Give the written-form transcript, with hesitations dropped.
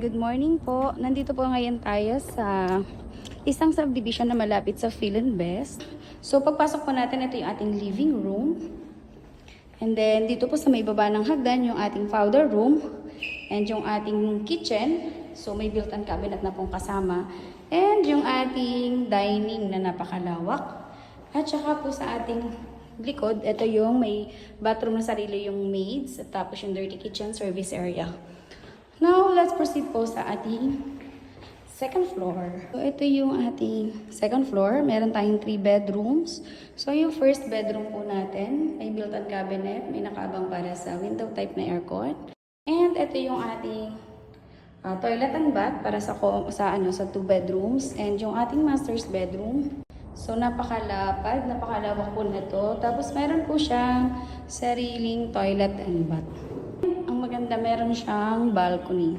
Good morning po. Nandito po ngayon tayo sa isang subdivision na malapit sa Philinbest. So pagpasok po natin, ito yung ating living room. And then dito po sa may baba ng hagdan yung ating powder room and yung ating kitchen. So may built-in cabinet na pong kasama. And yung ating dining na napakalawak. At saka po sa ating likod, ito yung may bathroom na sarili yung maids. At tapos yung dirty kitchen service area. Now, let's proceed po sa ating second floor. So, ito yung ating second floor. Meron tayong 3 bedrooms. So, yung first bedroom po natin, may built-in cabinet, may nakaabang para sa window type na aircon. And ito yung ating toilet and bath para sa 2 bedrooms. And yung ating master's bedroom. So, napakalapad, napakalawak po na to. Tapos, meron po siyang sariling toilet and bath. Ang maganda, meron siyang balcony.